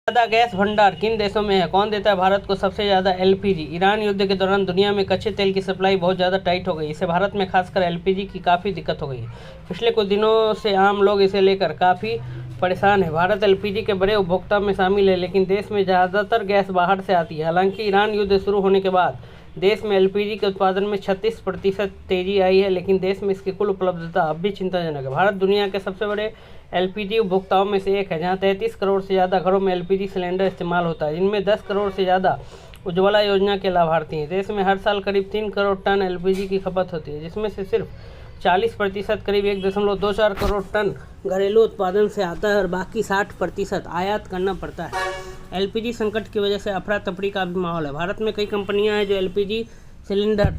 ज़्यादा गैस भंडार किन देशों में है? कौन देता है भारत को सबसे ज़्यादा एलपीजी? ईरान युद्ध के दौरान दुनिया में कच्चे तेल की सप्लाई बहुत ज़्यादा टाइट हो गई। इससे भारत में खासकर एलपीजी की काफ़ी दिक्कत हो गई है। पिछले कुछ दिनों से आम लोग इसे लेकर काफ़ी परेशान है। भारत एलपीजी के बड़े उपभोक्ता में शामिल है, लेकिन देश में ज़्यादातर गैस बाहर से आती है। हालांकि ईरान युद्ध शुरू होने के बाद देश में एलपीजी के उत्पादन में 36% तेजी आई है, लेकिन देश में इसकी कुल उपलब्धता अब भी चिंताजनक है। भारत दुनिया के सबसे बड़े एलपीजी उपभोक्ताओं में से एक है, जहां 33 करोड़ से ज़्यादा घरों में एलपीजी सिलेंडर इस्तेमाल होता है, जिनमें 10 करोड़ से ज़्यादा उज्ज्वला योजना के लाभार्थी हैं। देश में हर साल करीब 3 करोड़ टन एलपीजी की खपत होती है, जिसमें से सिर्फ 40% करीब 1.24 करोड़ टन घरेलू उत्पादन से आता है और बाकी 60% आयात करना पड़ता है। एलपीजी संकट की वजह से अफरा तफरी का भी माहौल है। भारत में कई कंपनियां हैं जो एलपीजी सिलेंडर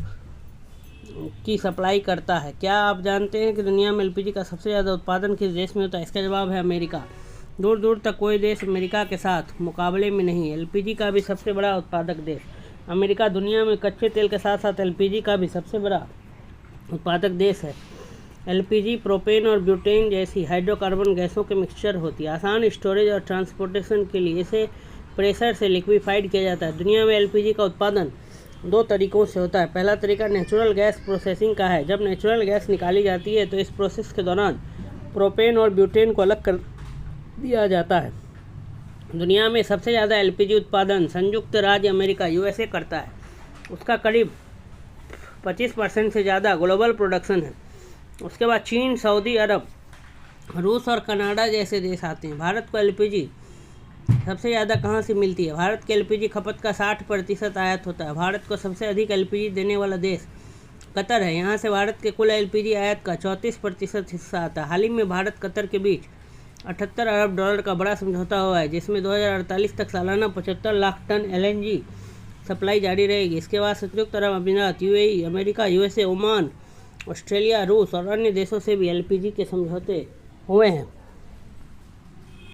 की सप्लाई करता है। क्या आप जानते हैं कि दुनिया में एलपीजी का सबसे ज़्यादा उत्पादन किस देश में होता है? इसका जवाब है अमेरिका। दूर दूर तक कोई देश अमेरिका के साथ मुकाबले में नहीं है। एलपीजी का भी सबसे बड़ा उत्पादक देश अमेरिका दुनिया में कच्चे तेल के साथ साथ एलपीजी का भी सबसे बड़ा उत्पादक देश है। एलपीजी प्रोपेन और ब्यूटेन जैसी हाइड्रोकार्बन गैसों के मिक्सचर होती है। आसान स्टोरेज और ट्रांसपोर्टेशन के लिए इसे प्रेशर से लिक्विफाइड किया जाता है। दुनिया में एलपीजी का उत्पादन 2 तरीक़ों से होता है। पहला तरीका नेचुरल गैस प्रोसेसिंग का है। जब नेचुरल गैस निकाली जाती है तो इस प्रोसेस के दौरान प्रोपेन और ब्यूटेन को अलग कर दिया जाता है। दुनिया में सबसे ज़्यादा एलपीजी उत्पादन संयुक्त राज्य अमेरिका यूएसए करता है। उसका करीब 25% से ज़्यादा ग्लोबल प्रोडक्शन है। उसके बाद चीन, सऊदी अरब, रूस और कनाडा जैसे देश आते हैं। भारत को एलपीजी सबसे ज़्यादा कहाँ से मिलती है? भारत के एलपीजी खपत का 60% आयात होता है। भारत को सबसे अधिक एलपीजी देने वाला देश कतर है। यहाँ से भारत के कुल एलपीजी आयात का 34% हिस्सा आता है। हाल ही में भारत कतर के बीच $78 अरब का बड़ा समझौता हुआ है, जिसमें 2048 तक सालाना 75 लाख टन एलएनजी सप्लाई जारी रहेगी। इसके बाद संयुक्त अरब अमीरात, UAE, America, USA, Oman, Australia, रूस और अन्य देशों से भी एलपीजी के समझौते हुए हैं।